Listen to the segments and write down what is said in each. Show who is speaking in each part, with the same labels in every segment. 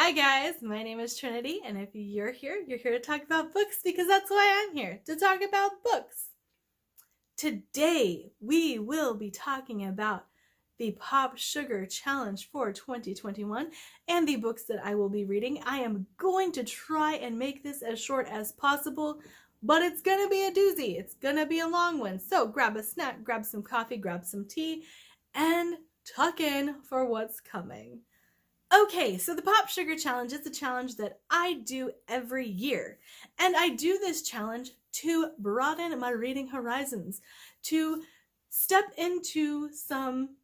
Speaker 1: Hi guys, my name is Trinity, and if you're here to talk about books because that's why I'm here, to talk about books. Today, we will be talking about the PopSugar Challenge for 2021 and the books that I will be reading. I am going to try and make this as short as possible, but it's gonna be a doozy. It's gonna be a long one. So grab a snack, grab some coffee, grab some tea, and tuck in for what's coming. Okay, so the PopSugar Challenge is a challenge that I do every year. And I do this challenge to broaden my reading horizons, to step into some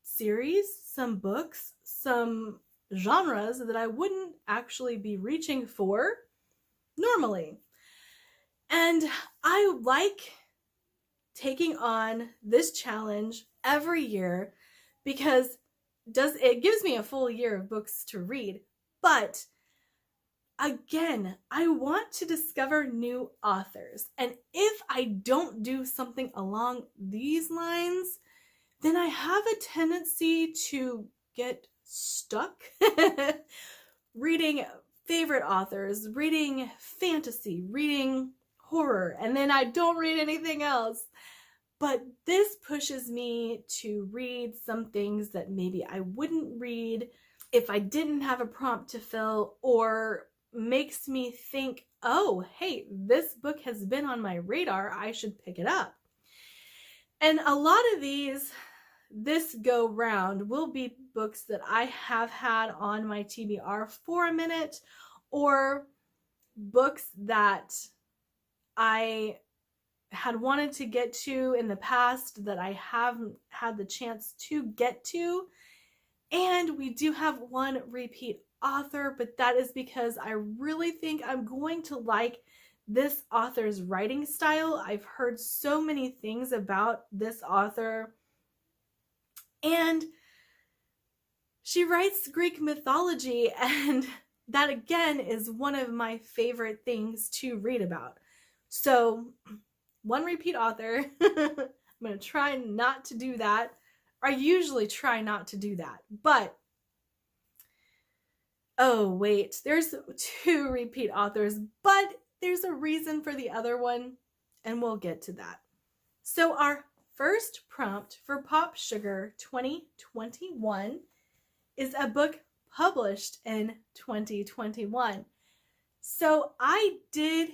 Speaker 1: series, some books, some genres that I wouldn't actually be reaching for normally. And I like taking on this challenge every year because it gives me a full year of books to read, but again, I want to discover new authors. And if I don't do something along these lines, then I have a tendency to get stuck reading favorite authors, reading fantasy, reading horror, and then I don't read anything else. But this pushes me to read some things that maybe I wouldn't read if I didn't have a prompt to fill, or makes me think, oh, hey, this book has been on my radar, I should pick it up. And a lot of these, this go round, will be books that I have had on my TBR for a minute, or books that I had wanted to get to in the past that I haven't had the chance to get to. And we do have one repeat author, but that is because I really think I'm going to like this author's writing style. I've heard so many things about this author, and she writes Greek mythology, and that again is one of my favorite things to read about. So one repeat author. I'm going to try not to do that. I usually try not to do that, but oh wait, there's two repeat authors, but there's a reason for the other one, and we'll get to that. So our first prompt for PopSugar 2021 is a book published in 2021. So I did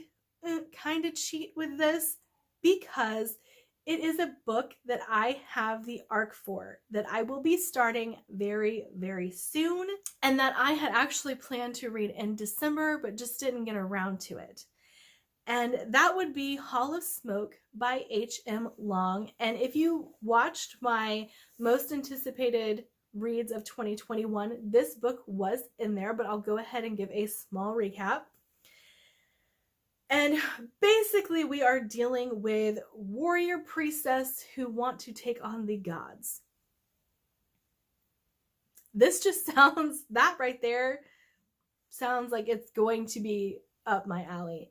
Speaker 1: kind of cheat with this, because it is a book that I have the arc for, that I will be starting very, very soon, and that I had actually planned to read in December, but just didn't get around to it. And that would be Hall of Smoke by H.M. Long. And if you watched my most anticipated reads of 2021, this book was in there, but I'll go ahead and give a small recap. And basically, we are dealing with warrior priestess who want to take on the gods. This just sounds, that right there sounds like it's going to be up my alley.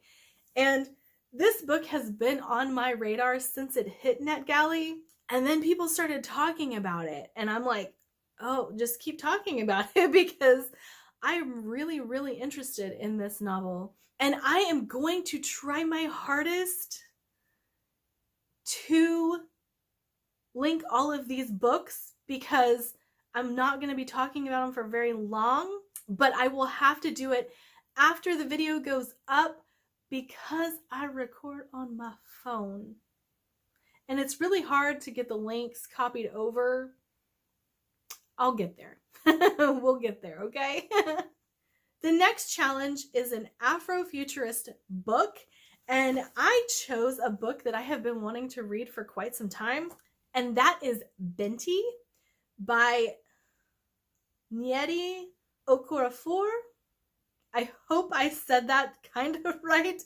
Speaker 1: And this book has been on my radar since it hit NetGalley. And then people started talking about it. And I'm like, oh, just keep talking about it, because I'm really, really interested in this novel. And I am going to try my hardest to link all of these books, because I'm not going to be talking about them for very long, but I will have to do it after the video goes up, because I record on my phone. And it's really hard to get the links copied over. I'll get there. We'll get there, okay? The next challenge is an Afrofuturist book, and I chose a book that I have been wanting to read for quite some time, and that is Benti by Nnedi Okorafor. I hope I said that kind of right.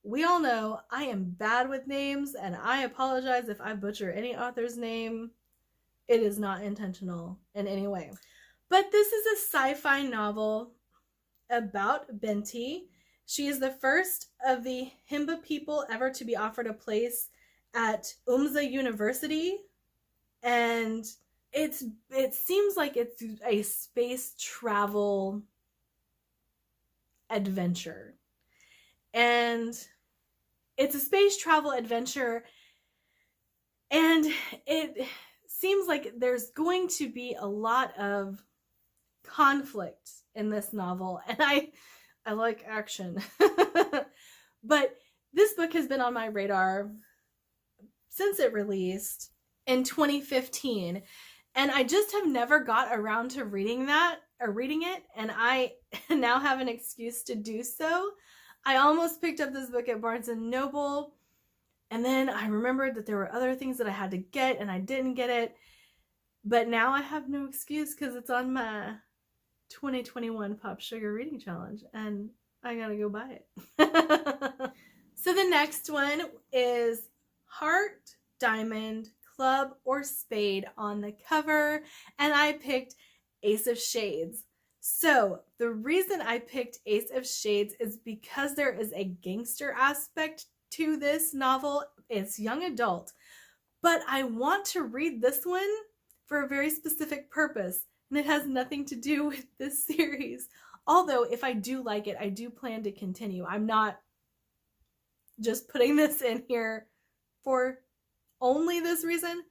Speaker 1: We all know I am bad with names, and I apologize if I butcher any author's name. It is not intentional in any way. But this is a sci-fi novel about Benti. She is the first of the Himba people ever to be offered a place at Umza University, and it seems like it's a space travel adventure. And it's a space travel adventure, and it seems like there's going to be a lot of conflict in this novel, and I like action. But this book has been on my radar since it released in 2015, and I just have never got around to reading it, and I now have an excuse to do so. I almost picked up this book at Barnes & Noble, and then I remembered that there were other things that I had to get, and I didn't get it. But now I have no excuse because it's on my 2021 PopSugar Reading Challenge, and I gotta go buy it. So the next one is Heart, Diamond, Club, or Spade on the cover, and I picked Ace of Shades. So the reason I picked Ace of Shades is because there is a gangster aspect to this novel. It's young adult, but I want to read this one for a very specific purpose, and it has nothing to do with this series. Although if I do like it, I do plan to continue. I'm not just putting this in here for only this reason,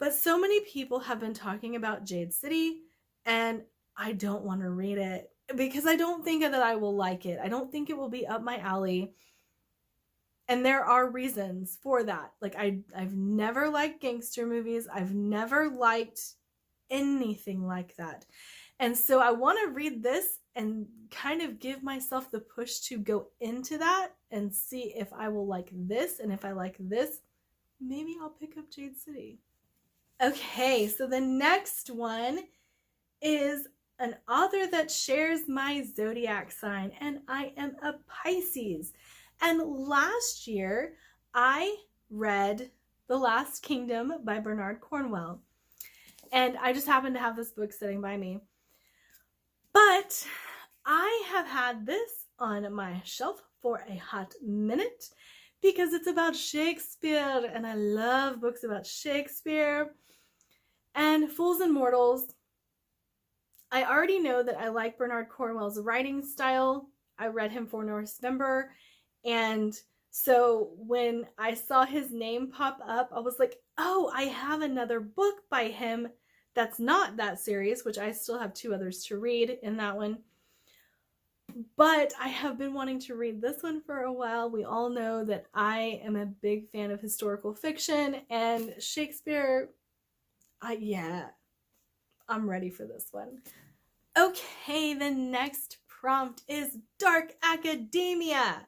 Speaker 1: but so many people have been talking about Jade City, and I don't want to read it because I don't think that I will like it. I don't think it will be up my alley. And there are reasons for that. Like I've never liked gangster movies. I've never liked anything like that. And so I want to read this and kind of give myself the push to go into that and see if I will like this. And if I like this, maybe I'll pick up Jade City. Okay, so the next one is an author that shares my zodiac sign, and I am a Pisces. And last year, I read The Last Kingdom by Bernard Cornwell. And I just happened to have this book sitting by me. But I have had this on my shelf for a hot minute because it's about Shakespeare, and I love books about Shakespeare. And Fools and Mortals, I already know that I like Bernard Cornwell's writing style. I read him for November, and so when I saw his name pop up, I was like, oh, I have another book by him that's not that series, which I still have 2 others to read in that one. But I have been wanting to read this one for a while. We all know that I am a big fan of historical fiction, and Shakespeare, I'm ready for this one. Okay, the next prompt is Dark Academia.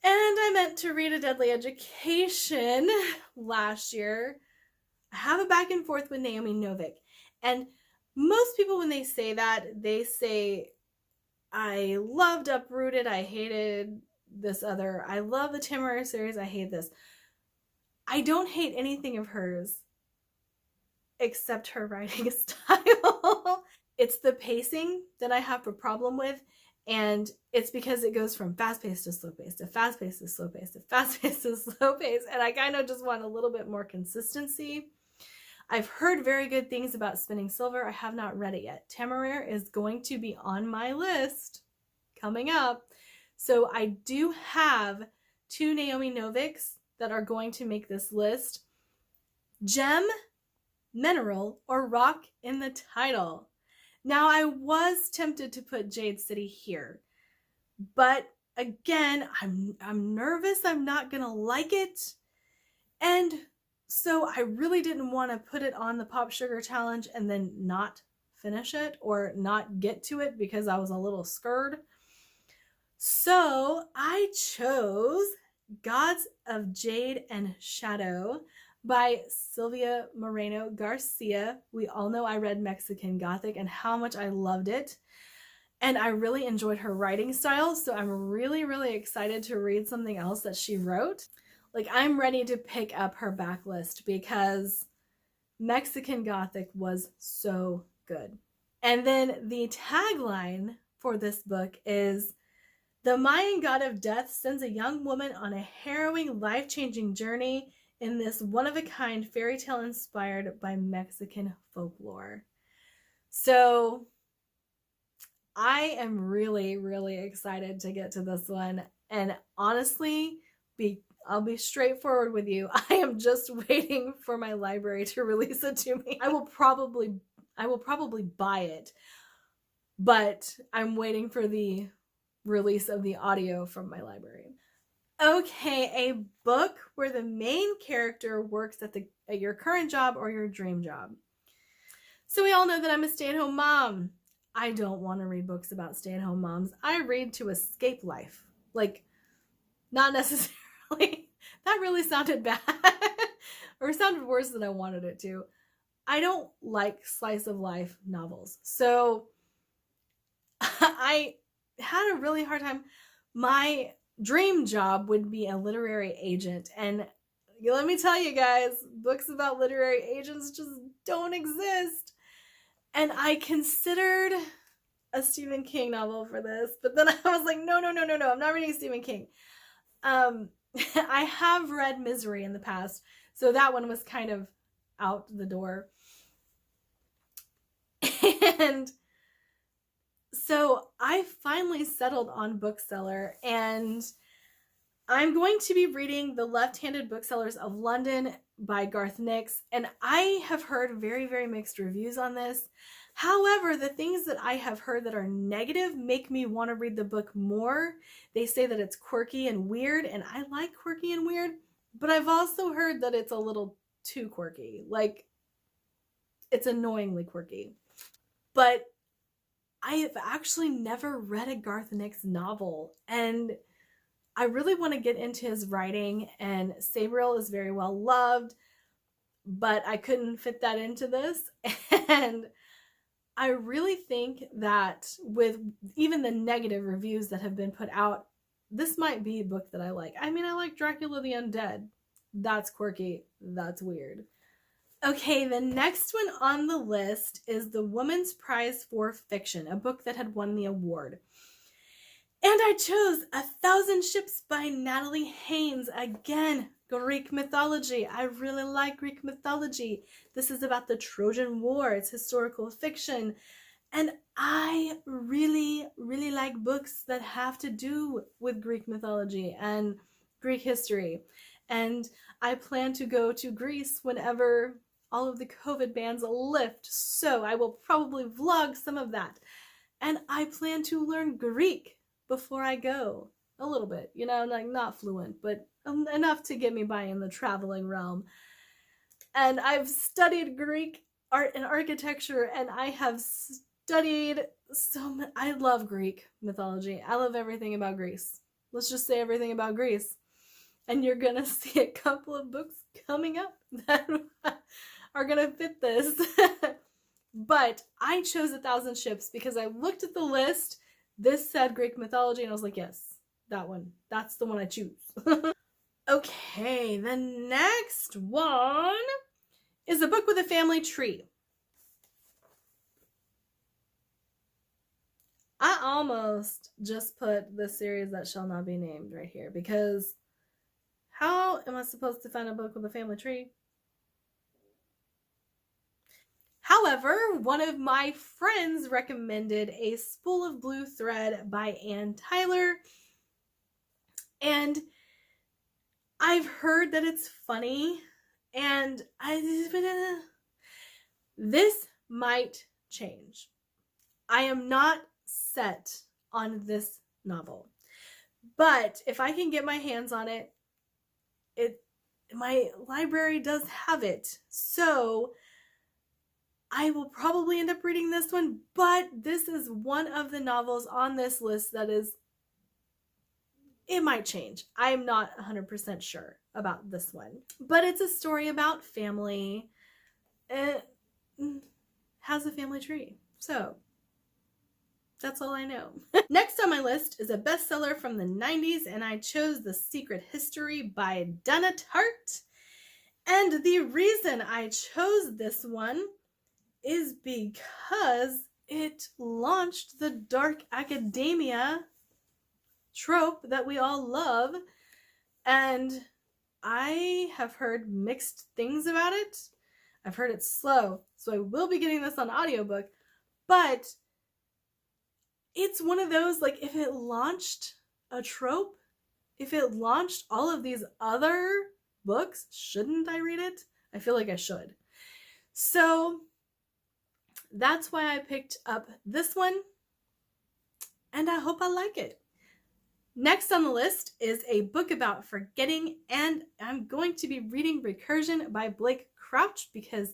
Speaker 1: And I meant to read A Deadly Education last year. I have a back and forth with Naomi Novik. And most people, when they say that, they say, I loved Uprooted, I hated this other. I love the Tamara series, I hate this. I don't hate anything of hers except her writing style. It's the pacing that I have a problem with, and it's because it goes from fast-paced to slow-paced to fast-paced to slow-paced to fast-paced to slow-paced, and I kind of just want a little bit more consistency. I've heard very good things about Spinning Silver. I have not read it yet. Temeraire is going to be on my list coming up. So I do have 2 Naomi Noviks that are going to make this list. Gem, Mineral, or Rock in the title. Now, I was tempted to put Jade City here, but again, I'm nervous I'm not gonna like it, and so I really didn't want to put it on the PopSugar challenge and then not finish it or not get to it because I was a little scared. So I chose Gods of Jade and Shadow by Silvia Moreno Garcia. We all know I read Mexican Gothic and how much I loved it. And I really enjoyed her writing style, so I'm really, really excited to read something else that she wrote. Like, I'm ready to pick up her backlist because Mexican Gothic was so good. And then the tagline for this book is, the Mayan god of death sends a young woman on a harrowing, life-changing journey in this one-of-a-kind fairy tale inspired by Mexican folklore. So I am really, really excited to get to this one. And honestly, I'll be straightforward with you. I am just waiting for my library to release it to me. I will probably buy it, but I'm waiting for the release of the audio from my library. Okay, a book where the main character works at your current job or your dream job. So we all know that I'm a stay-at-home mom. I don't want to read books about stay-at-home moms. I read to escape life. Like, not necessarily. That really sounded bad. Or sounded worse than I wanted it to. I don't like slice of life novels. So I had a really hard time. My dream job would be a literary agent. And let me tell you guys, books about literary agents just don't exist. And I considered a Stephen King novel for this, but then I was like, no, I'm not reading Stephen King. I have read Misery in the past, so that one was kind of out the door. And so I finally settled on Bookseller, and I'm going to be reading The Left-Handed Booksellers of London by Garth Nix, and I have heard very, very mixed reviews on this. However, the things that I have heard that are negative make me want to read the book more. They say that it's quirky and weird, and I like quirky and weird, but I've also heard that it's a little too quirky. Like, it's annoyingly quirky. But I have actually never read a Garth Nix novel, and I really want to get into his writing, and Sabriel is very well loved, but I couldn't fit that into this. And I really think that with even the negative reviews that have been put out, this might be a book that I like. I mean, I like Dracula the Undead. That's quirky. That's weird. Okay, the next one on the list is The Woman's Prize for Fiction, a book that had won the award. And I chose 1,000 Ships by Natalie Haynes. Again, Greek mythology. I really like Greek mythology. This is about the Trojan War. It's historical fiction. And I really, really like books that have to do with Greek mythology and Greek history. And I plan to go to Greece whenever all of the COVID bans lift. So I will probably vlog some of that. And I plan to learn Greek before I go. A little bit, you know, like not fluent, but enough to get me by in the traveling realm. And I've studied Greek art and architecture, and I have studied so much. I love Greek mythology. I love everything about Greece. Let's just say everything about Greece. And you're gonna see a couple of books coming up that are gonna fit this. But I chose 1,000 Ships because I looked at the list. This said Greek mythology, and I was like, yes, that one. That's the one I choose. Okay, the next one is a book with a family tree. I almost just put the series that shall not be named right here, because how am I supposed to find a book with a family tree? However, one of my friends recommended A Spool of Blue Thread by Anne Tyler, and I've heard that it's funny, and this might change. I am not set on this novel, but if I can get my hands on it, my library does have it, so I will probably end up reading this one, but this is one of the novels on this list that is, it might change. I'm not 100% sure about this one, but it's a story about family. It has a family tree, so that's all I know. Next on my list is a bestseller from the 90s, and I chose The Secret History by Donna Tartt. And the reason I chose this one is because it launched the dark academia trope that we all love, and I have heard mixed things about it. I've heard it's slow, so I will be getting this on audiobook, but it's one of those, like, if it launched a trope, if it launched all of these other books, shouldn't I read it? I feel like I should. So that's why I picked up this one, and I hope I like it. Next on the list is a book about forgetting, and I'm going to be reading Recursion by Blake Crouch because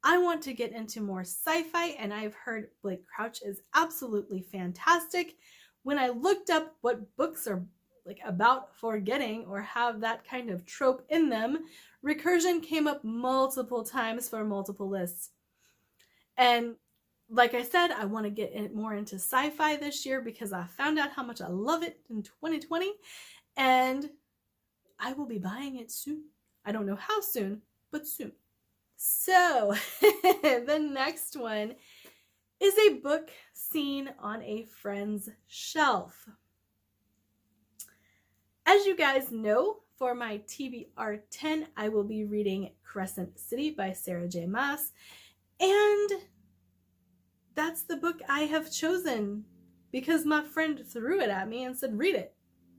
Speaker 1: I want to get into more sci-fi, and I've heard Blake Crouch is absolutely fantastic. When I looked up what books are like about forgetting or have that kind of trope in them, Recursion came up multiple times for multiple lists. And like I said, I want to get more into sci-fi this year because I found out how much I love it in 2020, and I will be buying it soon. I don't know how soon, but soon. So the next one is a book seen on a friend's shelf. As you guys know, for my TBR 10, I will be reading Crescent City by Sarah J. Maas, and that's the book I have chosen because my friend threw it at me and said, read it,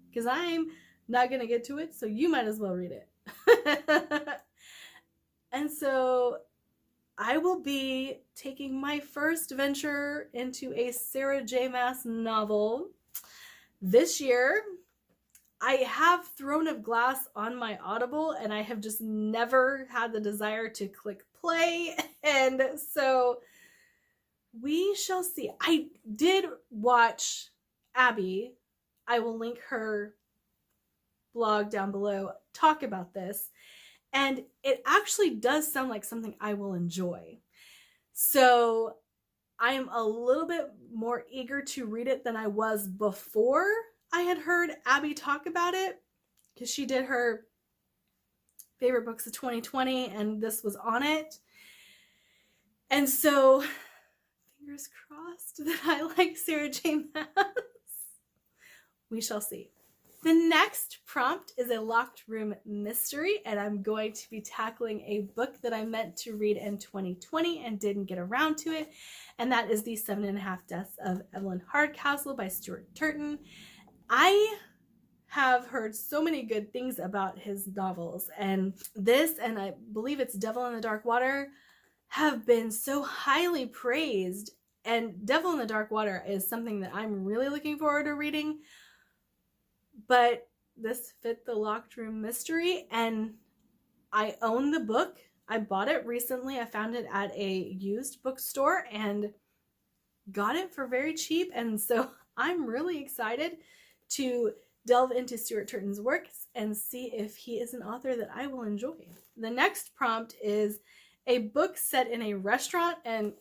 Speaker 1: because I'm not going to get to it, so you might as well read it. And so I will be taking my first venture into a Sarah J. Maas novel this year. I have Throne of Glass on my Audible, and I have just never had the desire to click play, and so we shall see. I did watch Abby, I will link her blog down below, talk about this, and it actually does sound like something I will enjoy. So I am a little bit more eager to read it than I was before I had heard Abby talk about it, because she did her favorite books of 2020 and this was on it. And so fingers crossed that I like Sarah J. Maas. We shall see. The next prompt is a locked room mystery, and I'm going to be tackling a book that I meant to read in 2020 and didn't get around to it, and that is The 7.5 Deaths of Evelyn Hardcastle by Stuart Turton. I have heard so many good things about his novels, and this, and I believe it's Devil in the Dark Water, have been so highly praised, and Devil in the Dark Water is something that I'm really looking forward to reading. But this fit the locked room mystery, and I own the book. I bought it recently. I found it at a used bookstore and got it for very cheap, and so I'm really excited to delve into Stuart Turton's works and see if he is an author that I will enjoy. The next prompt is a book set in a restaurant, and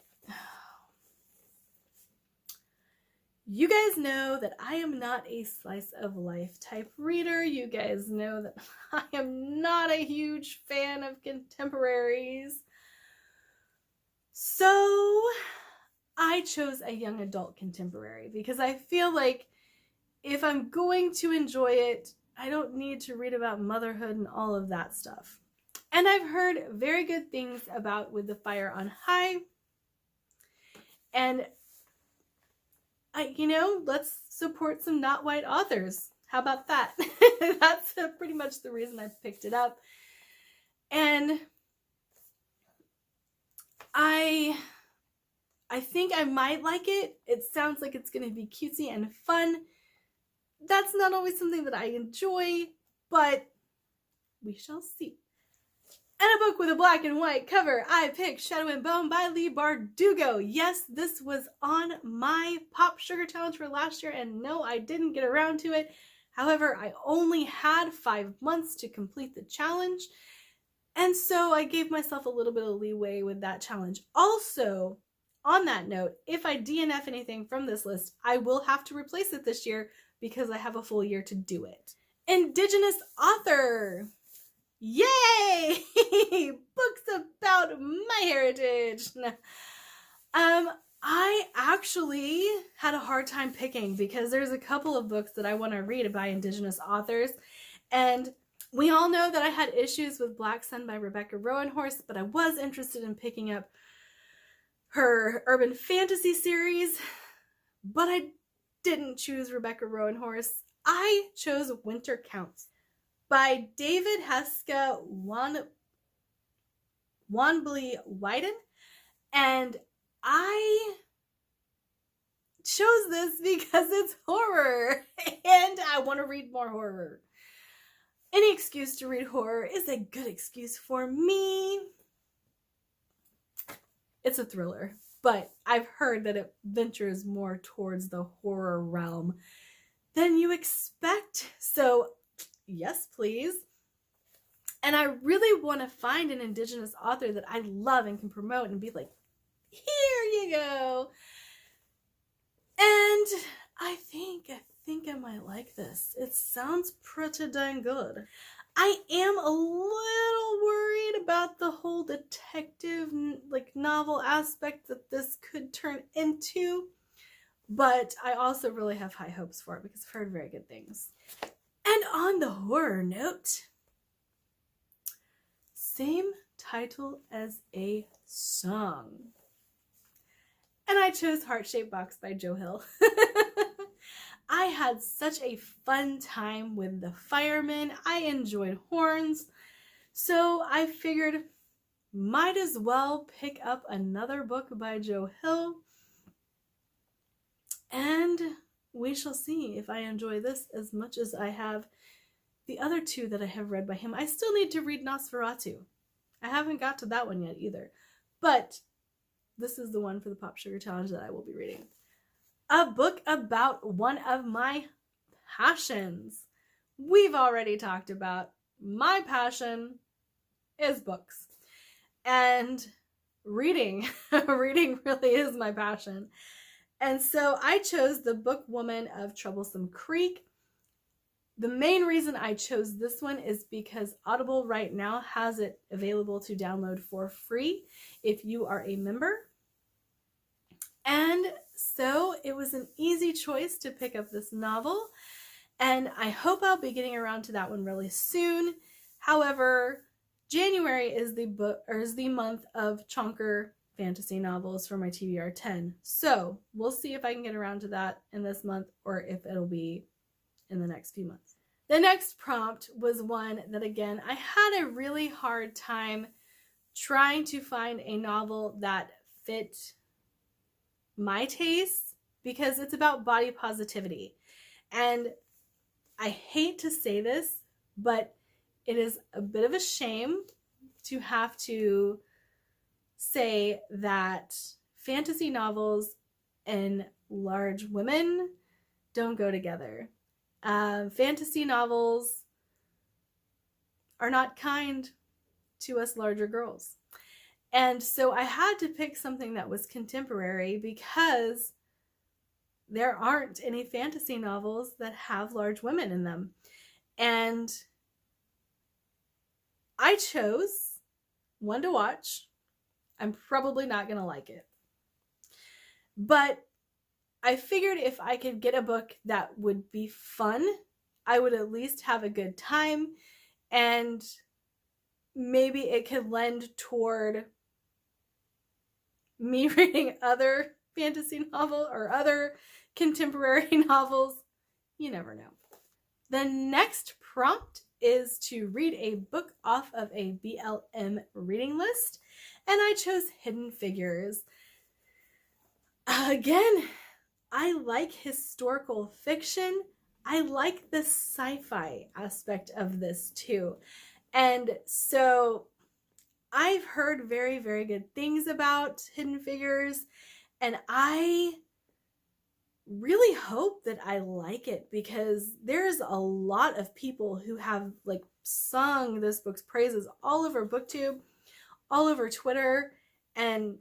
Speaker 1: you guys know that I am not a slice of life type reader. You guys know that I am not a huge fan of contemporaries. So I chose a young adult contemporary because I feel like if I'm going to enjoy it, I don't need to read about motherhood and all of that stuff. And I've heard very good things about With the Fire on High. And let's support some not white authors. How about that? That's pretty much the reason I picked it up. And I think I might like it. It sounds like it's going to be cutesy and fun. That's not always something that I enjoy, but we shall see. And a book with a black and white cover, I picked Shadow and Bone by Leigh Bardugo. Yes, this was on my PopSugar challenge for last year, and no, I didn't get around to it. However, I only had 5 months to complete the challenge, and so I gave myself a little bit of leeway with that challenge. Also, on that note, if I DNF anything from this list, I will have to replace it this year because I have a full year to do it. Indigenous author. Yay! Books about my heritage. I actually had a hard time picking because there's a couple of books that I want to read by Indigenous authors, and we all know that I had issues with Black Sun by Rebecca Roanhorse, but I was interested in picking up her urban fantasy series, but I didn't choose Rebecca Rowan Horse. I chose Winter Counts by David Heska Wanbly Wyden. And I chose this because it's horror and I want to read more horror. Any excuse to read horror is a good excuse for me. It's a thriller, but I've heard that it ventures more towards the horror realm than you expect. So yes, please. And I really want to find an Indigenous author that I love and can promote and be like, here you go. And I think I might like this. It sounds pretty dang good. I am a little worried about the whole detective novel aspect that this could turn into, but I also really have high hopes for it because I've heard very good things. And on the horror note, same title as a song. And I chose Heart-Shaped Box by Joe Hill. I had such a fun time with the firemen. I enjoyed horns. So I figured might as well pick up another book by Joe Hill. And we shall see if I enjoy this as much as I have the other two that I have read by him. I still need to read Nosferatu. I haven't got to that one yet either. But this is the one for the PopSugar Challenge that I will be reading. A book about one of my passions. We've already talked about my passion is books. And reading. Reading really is my passion. And so I chose The Book Woman of Troublesome Creek. The main reason I chose this one is because Audible right now has it available to download for free if you are a member. And so it was an easy choice to pick up this novel, and I hope I'll be getting around to that one really soon. However, January is the month of chonker fantasy novels for my TBR 10. So we'll see if I can get around to that in this month or if it'll be in the next few months. The next prompt was one that, again, I had a really hard time trying to find a novel that fit my taste because it's about body positivity. And I hate to say this, but it is a bit of a shame to have to say that fantasy novels and large women don't go together. Fantasy novels are not kind to us larger girls. And so I had to pick something that was contemporary because there aren't any fantasy novels that have large women in them. And I chose one to watch. I'm probably not going to like it. But I figured if I could get a book that would be fun, I would at least have a good time. And maybe it could lend toward me reading other fantasy novel or other contemporary novels. You never know. The next prompt is to read a book off of a BLM reading list, and I chose Hidden Figures. Again, I like historical fiction. I like the sci-fi aspect of this too. And so I've heard very, very good things about Hidden Figures, and I really hope that I like it because there's a lot of people who have sung this book's praises all over BookTube, all over Twitter, and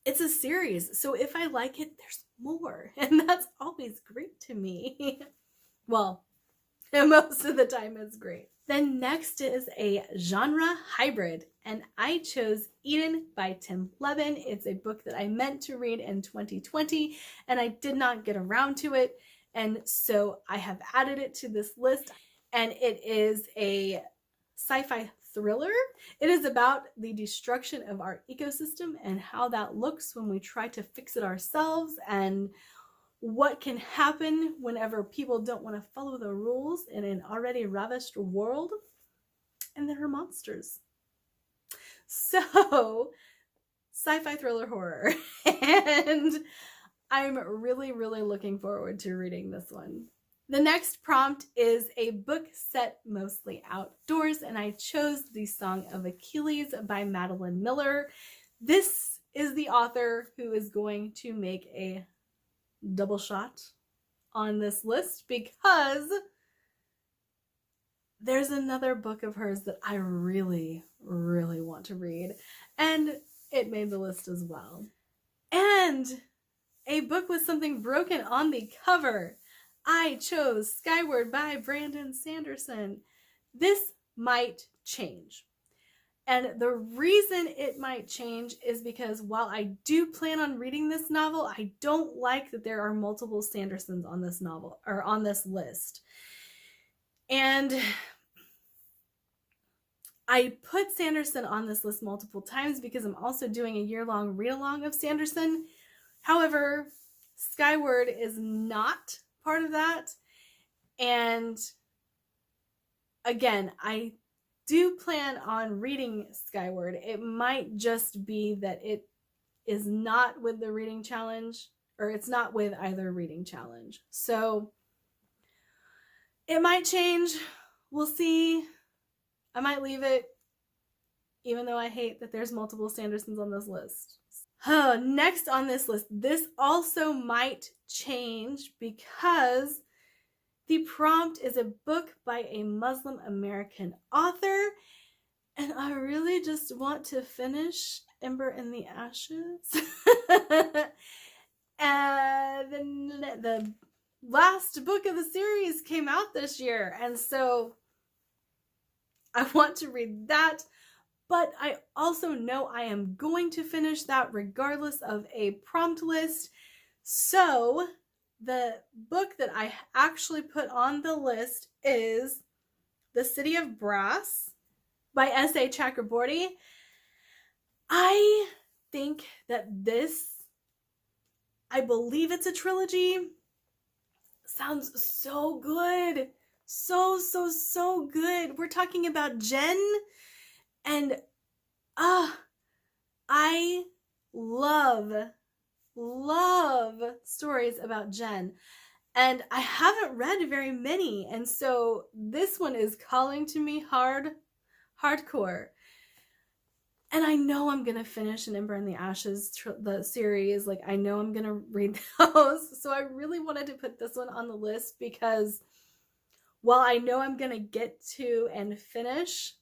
Speaker 1: it's a series. So if I like it, there's more, and that's always great to me. Well, most of the time it's great. Then next is a genre hybrid, and I chose Eden by Tim Levin. It's a book that I meant to read in 2020, and I did not get around to it, and so I have added it to this list, and it is a sci-fi thriller. It is about the destruction of our ecosystem and how that looks when we try to fix it ourselves, and what can happen whenever people don't want to follow the rules in an already ravished world, and there are monsters. So, sci-fi thriller horror. And I'm really, really looking forward to reading this one. The next prompt is a book set mostly outdoors, and I chose The Song of Achilles by Madeline Miller. This is the author who is going to make a double shot on this list because there's another book of hers that I really, really want to read, and it made the list as well. And a book with something broken on the cover. I chose Skyward by Brandon Sanderson. This might change. And the reason it might change is because while I do plan on reading this novel, I don't like that there are multiple Sandersons on this novel, or on this list. And I put Sanderson on this list multiple times because I'm also doing a year-long read-along of Sanderson. However, Skyward is not part of that. And again, I do plan on reading Skyward. It might just be that it is not with the reading challenge, or it's not with either reading challenge. So it might change. We'll see. I might leave it, even though I hate that there's multiple Sandersons on this list. Next on this list, this also might change because the prompt is a book by a Muslim American author, and I really just want to finish Ember in the Ashes. The last book of the series came out this year, and so I want to read that. But I also know I am going to finish that regardless of a prompt list. So the book that I actually put on the list is The City of Brass by S.A. Chakraborty. I think that this, I believe it's a trilogy, sounds so good. So good. We're talking about Jen. And I love stories about Jen. And I haven't read very many. And so this one is calling to me hardcore. And I know I'm going to finish An Ember in the Ashes, the series. Like, I know I'm going to read those. So I really wanted to put this one on the list because while I know I'm going to get to and finish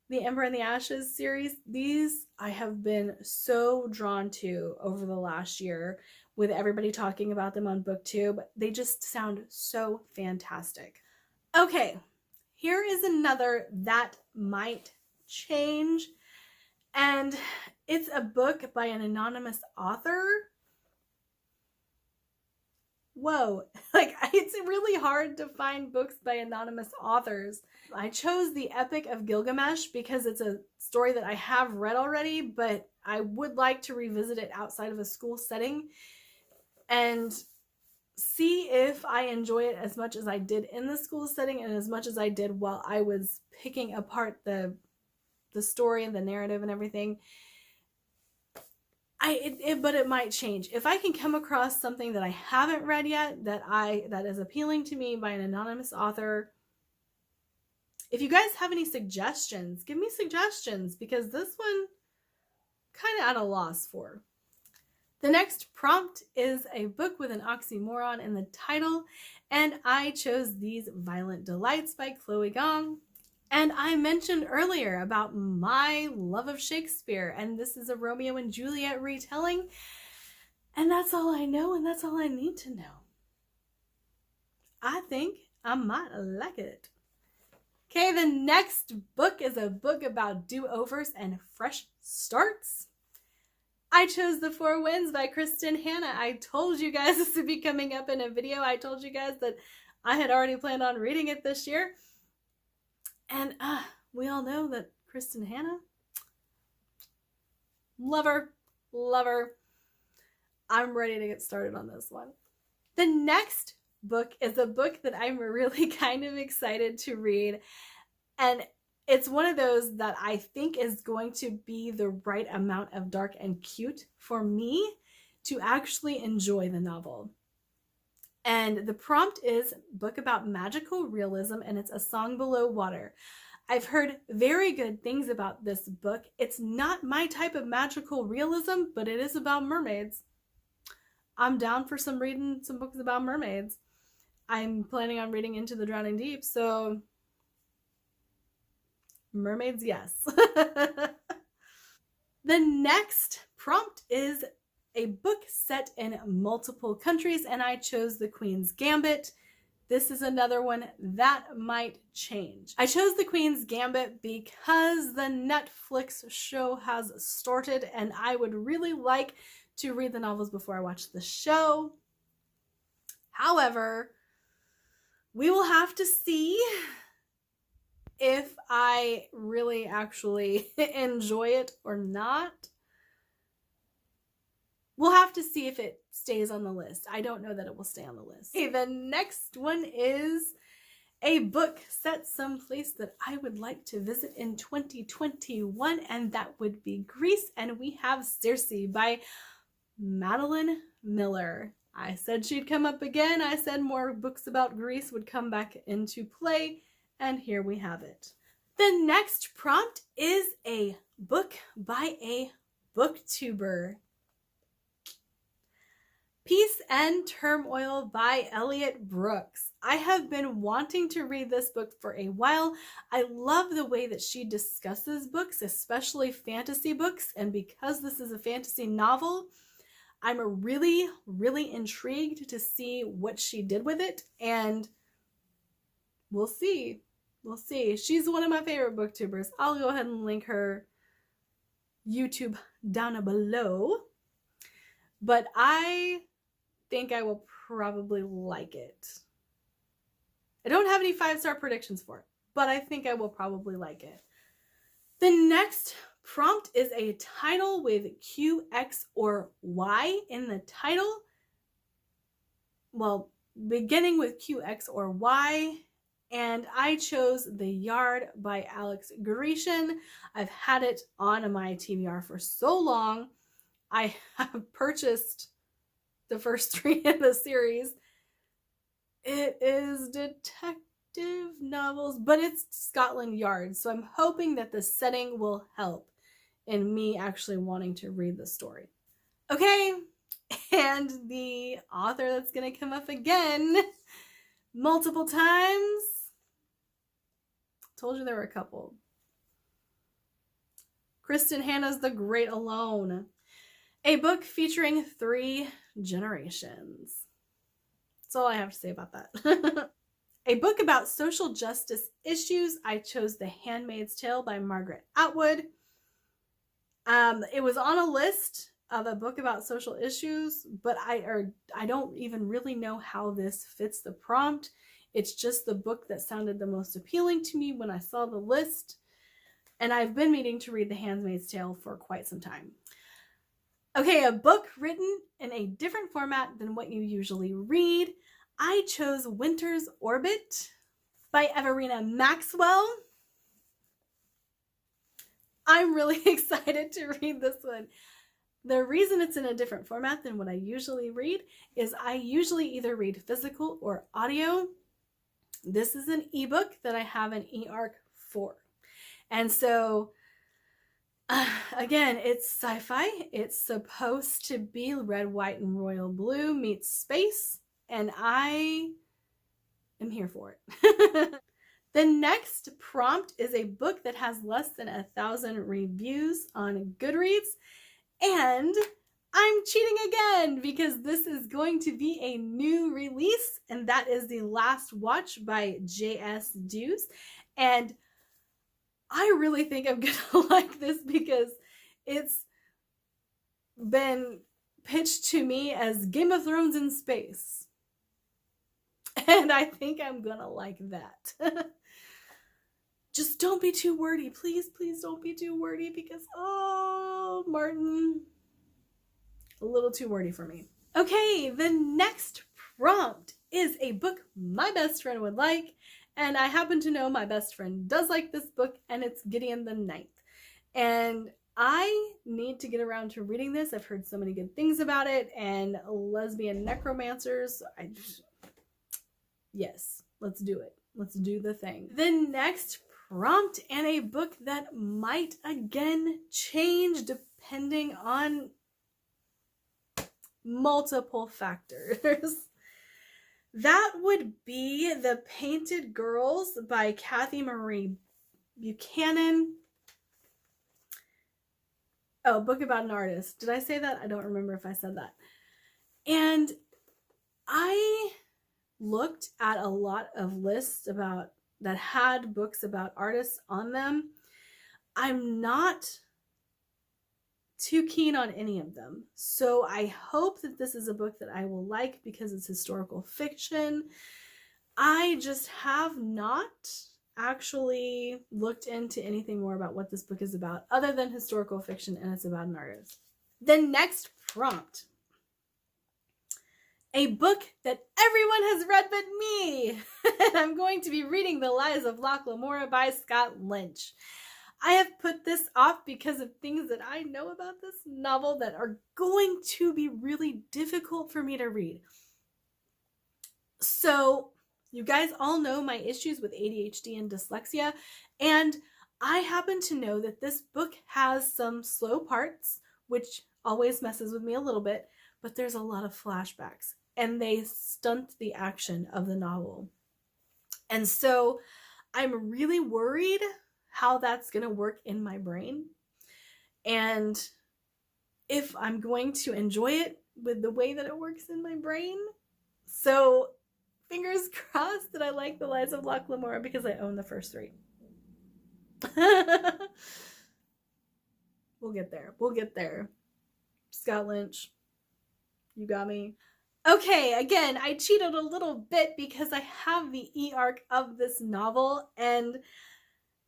Speaker 1: the Ember in the Ashes series, these I have been so drawn to over the last year with everybody talking about them on BookTube. They just sound so fantastic. Okay, here is another that might change, and it's a book by an anonymous author. Whoa, like, it's really hard to find books by anonymous authors. I chose The Epic of Gilgamesh because it's a story that I have read already, but I would like to revisit it outside of a school setting and see if I enjoy it as much as I did in the school setting and as much as I did while I was picking apart the story and the narrative and everything. But it might change. If I can come across something that I haven't read yet that is appealing to me by an anonymous author. If you guys have any suggestions, give me suggestions, because this one kind of at a loss for. The next prompt is a book with an oxymoron in the title, and I chose These Violent Delights by Chloe Gong. And I mentioned earlier about my love of Shakespeare, and this is a Romeo and Juliet retelling, and that's all I know, and that's all I need to know. I think I might like it. Okay, the next book is a book about do-overs and fresh starts. I chose The Four Winds by Kristen Hanna. I told you guys this would be coming up in a video. I told you guys that I had already planned on reading it this year. And we all know that Kristen Hanna, love her. I'm ready to get started on this one. The next book is a book that I'm really kind of excited to read, and it's one of those that I think is going to be the right amount of dark and cute for me to actually enjoy the novel. And the prompt is book about magical realism, and it's A Song Below Water. I've heard very good things about this book. It's not my type of magical realism, but it is about mermaids. I'm down for reading some books about mermaids. I'm planning on reading Into the Drowning Deep, so mermaids, yes. The next prompt is a book set in multiple countries, and I chose The Queen's Gambit. This is another one that might change. I chose The Queen's Gambit because the Netflix show has started, and I would really like to read the novels before I watch the show. However, we will have to see if I really actually enjoy it or not. We'll have to see if it stays on the list. I don't know that it will stay on the list. Okay, the next one is a book set someplace that I would like to visit in 2021, and that would be Greece. And we have Cersei by Madeline Miller. I said she'd come up again. I said more books about Greece would come back into play, and here we have it. The next prompt is a book by a booktuber. Peace and Turmoil by Elliot Brooks. I have been wanting to read this book for a while. I love the way that she discusses books, especially fantasy books, and because this is a fantasy novel, I'm really, really intrigued to see what she did with it, and we'll see. We'll see. She's one of my favorite booktubers. I'll go ahead and link her YouTube down below, but I think I will probably like it. I don't have any 5-star predictions for it, but I think I will probably like it. The next prompt is a title with Q, X, or Y in the title. Well, beginning with Q, X, or Y, and I chose The Yard by Alex Grecian. I've had it on my TBR for so long. I have purchased the first 3 in the series. It is detective novels, but it's Scotland Yard, so I'm hoping that the setting will help in me actually wanting to read the story. Okay, and the author that's going to come up again multiple times. Told you there were a couple. Kristen Hanna's The Great Alone. A book featuring 3 generations. That's all I have to say about that. A book about social justice issues. I chose The Handmaid's Tale by Margaret Atwood. It was on a list of a book about social issues, but I don't even really know how this fits the prompt. It's just the book that sounded the most appealing to me when I saw the list, and I've been meaning to read The Handmaid's Tale for quite some time. Okay, a book written in a different format than what you usually read. I chose Winter's Orbit by Everina Maxwell. I'm really excited to read this one. The reason it's in a different format than what I usually read is I usually either read physical or audio. This is an ebook that I have an eARC for. And so, again, it's sci-fi. It's supposed to be red, white, and royal blue meets space, and I am here for it. The next prompt is a book that has less than 1,000 reviews on Goodreads, and I'm cheating again because this is going to be a new release, and that is The Last Watch by J.S. Deuce. And I really think I'm going to like this because it's been pitched to me as Game of Thrones in space. And I think I'm going to like that. Just don't be too wordy. Please, please don't be too wordy because, oh, Martin, a little too wordy for me. Okay, the next prompt is a book my best friend would like, and I happen to know my best friend does like this book, and it's Gideon the Ninth. And I need to get around to reading this. I've heard so many good things about it, and lesbian necromancers. Yes, let's do it. Let's do the thing. The next prompt, and a book that might again change depending on multiple factors. That would be The Painted Girls by Kathy Marie Buchanan. Oh, book about an artist. Did I say that? I don't remember if I said that. And I looked at a lot of lists that had books about artists on them. I'm not too keen on any of them. So I hope that this is a book that I will like because it's historical fiction. I just have not actually looked into anything more about what this book is about other than historical fiction, and it's about an artist. The next prompt. A book that everyone has read but me. And I'm going to be reading The Lies of Loch Lamora by Scott Lynch. I have put this off because of things that I know about this novel that are going to be really difficult for me to read. So, you guys all know my issues with ADHD and dyslexia, and I happen to know that this book has some slow parts, which always messes with me a little bit, but there's a lot of flashbacks, and they stunt the action of the novel. And so I'm really worried how that's going to work in my brain, and if I'm going to enjoy it with the way that it works in my brain. So fingers crossed that I like The Lies of Loch Lamora because I own the first 3. We'll get there. We'll get there. Scott Lynch, you got me. Okay, again, I cheated a little bit because I have the e-arc of this novel, and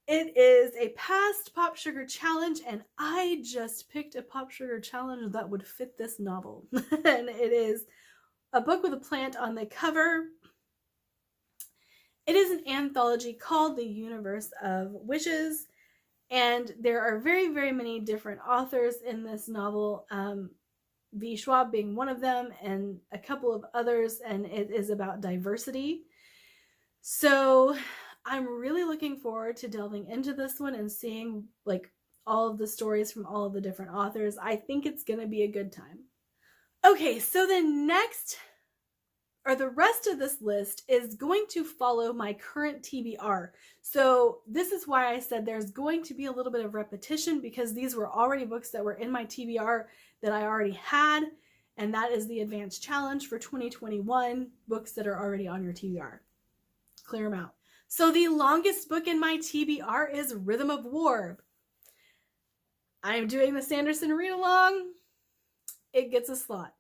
Speaker 1: it is a past PopSugar challenge, and I just picked a PopSugar challenge that would fit this novel. And it is a book with a plant on the cover. It is an anthology called The Universe of Wishes, and there are very, very many different authors in this novel, V. Schwab being one of them, and a couple of others, and it is about diversity. So I'm really looking forward to delving into this one and seeing like all of the stories from all of the different authors. I think it's going to be a good time. Okay, so the rest of this list is going to follow my current TBR. So this is why I said there's going to be a little bit of repetition, because these were already books that were in my TBR that I already had, and that is the advanced challenge for 2021, books that are already on your TBR. Clear them out. So the longest book in my TBR is Rhythm of War. I'm doing the Sanderson read-along. It gets a slot.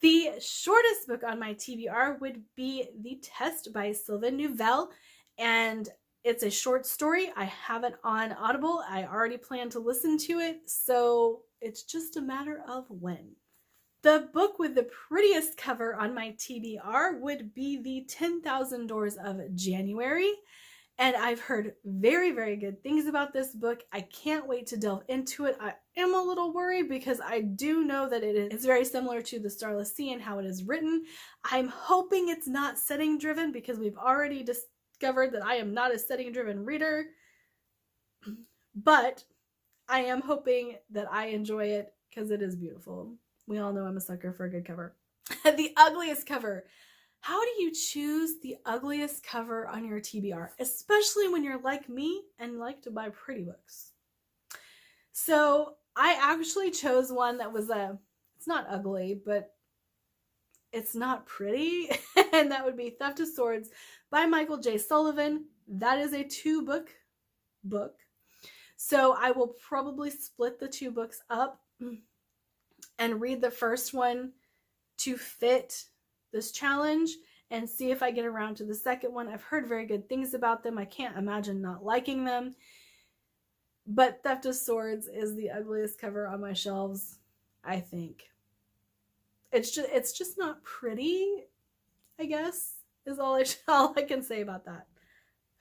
Speaker 1: The shortest book on my TBR would be The Test by Sylvain Nouvelle, and it's a short story. I have it on Audible. I already plan to listen to it, so it's just a matter of when. The book with the prettiest cover on my TBR would be The 10,000 Doors of January, and I've heard very, very good things about this book. I can't wait to delve into it. I am a little worried because I do know that it is very similar to The Starless Sea and how it is written. I'm hoping it's not setting driven because we've already discovered that I am not a setting driven reader, but I am hoping that I enjoy it because it is beautiful. We all know I'm a sucker for a good cover. The ugliest cover. How do you choose the ugliest cover on your TBR, especially when you're like me and like to buy pretty books? So I actually chose one that was it's not ugly, but it's not pretty, and that would be Theft of Swords by Michael J. Sullivan. That is a 2-book book. So I will probably split the 2 books up and read the first one to fit this challenge and see if I get around to the second one. I've heard very good things about them. I can't imagine not liking them. But Theft of Swords is the ugliest cover on my shelves, I think. It's just not pretty. I guess, is all I can say about that.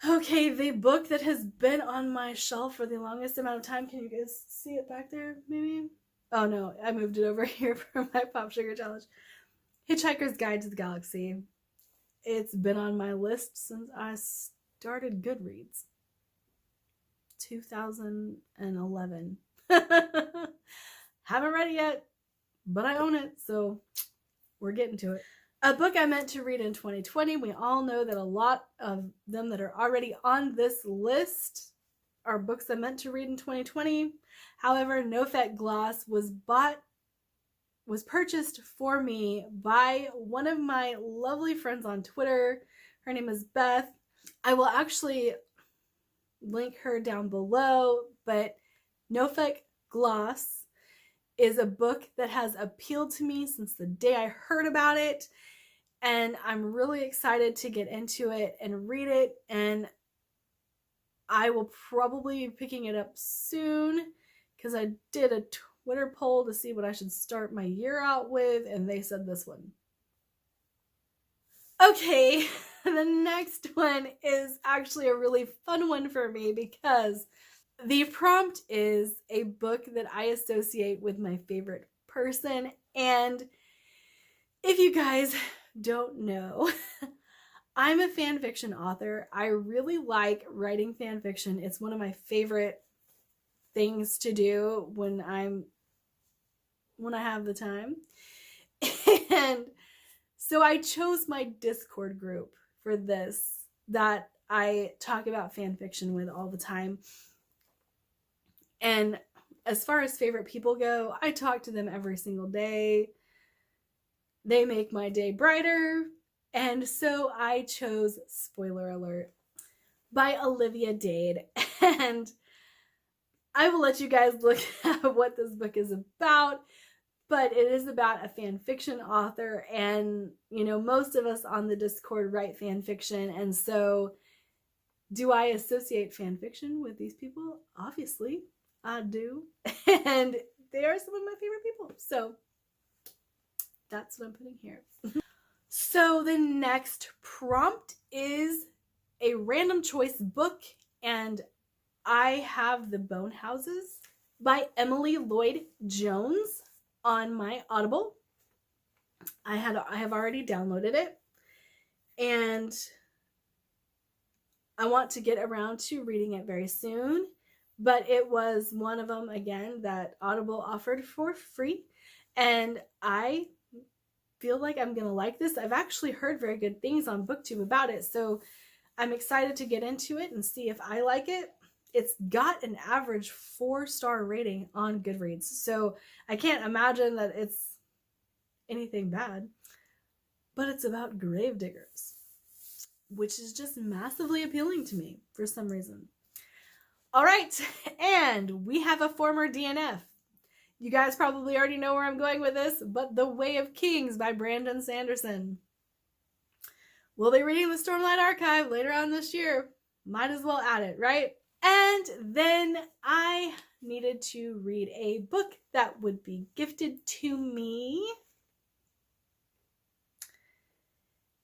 Speaker 1: Okay, the book that has been on my shelf for the longest amount of time. Can you guys see it back there, maybe? Oh no, I moved it over here for my PopSugar challenge. Hitchhiker's Guide to the Galaxy. It's been on my list since I started Goodreads. 2011. Haven't read it yet, but I own it, so we're getting to it. A book I meant to read in 2020. We all know that a lot of them that are already on this list are books I meant to read in 2020. However, No Fat Gloss was purchased for me by one of my lovely friends on Twitter. Her name is Beth. I will actually link her down below, but No Fat Gloss is a book that has appealed to me since the day I heard about it, and I'm really excited to get into it and read it, and I will probably be picking it up soon because I did a Twitter poll to see what I should start my year out with, and they said this one. Okay, the next one is actually a really fun one for me because the prompt is a book that I associate with my favorite person. And if you guys don't know, I'm a fan fiction author. I really like writing fan fiction. It's one of my favorite things to do when I have the time. And so I chose my Discord group for this that I talk about fan fiction with all the time. And as far as favorite people go, I talk to them every single day. They make my day brighter. And so I chose, spoiler alert, by Olivia Dade. And I will let you guys look at what this book is about. But it is about a fan fiction author, and you know, most of us on the Discord write fan fiction, and so do I associate fan fiction with these people? Obviously, I do, and they are some of my favorite people, so that's what I'm putting here. So the next prompt is a random choice book, and I have The Bone Houses by Emily Lloyd Jones on my Audible. I have already downloaded it, and I want to get around to reading it very soon, but it was one of them, again, that Audible offered for free, and I feel like I'm gonna like this. I've actually heard very good things on BookTube about it, so I'm excited to get into it and see if I like it. It's got an average 4-star rating on Goodreads, so I can't imagine that it's anything bad. But it's about gravediggers, which is just massively appealing to me for some reason. All right, and we have a former DNF. You guys probably already know where I'm going with this, but The Way of Kings by Brandon Sanderson. We'll be reading the Stormlight Archive later on this year. Might as well add it, right? And then I needed to read a book that would be gifted to me.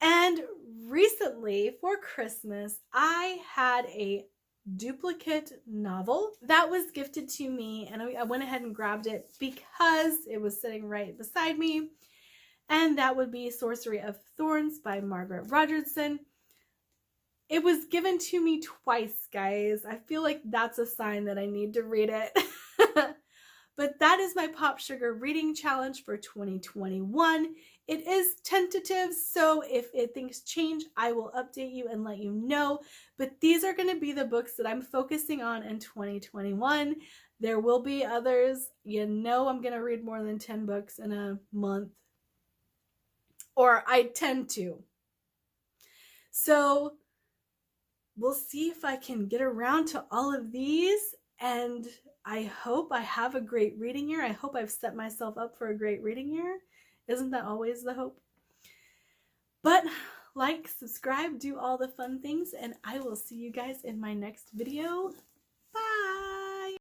Speaker 1: And recently, for Christmas, I had a duplicate novel that was gifted to me, and I went ahead and grabbed it because it was sitting right beside me, and that would be Sorcery of Thorns by Margaret Rogerson. It was given to me twice, guys. I feel like that's a sign that I need to read it. But that is my PopSugar reading challenge for 2021. It is tentative, so if things change, I will update you and let you know. But these are going to be the books that I'm focusing on in 2021. There will be others. You know I'm going to read more than 10 books in a month. Or I tend to. So we'll see if I can get around to all of these, and I hope I have a great reading year. I hope I've set myself up for a great reading year. Isn't that always the hope? But like, subscribe, do all the fun things, and I will see you guys in my next video. Bye!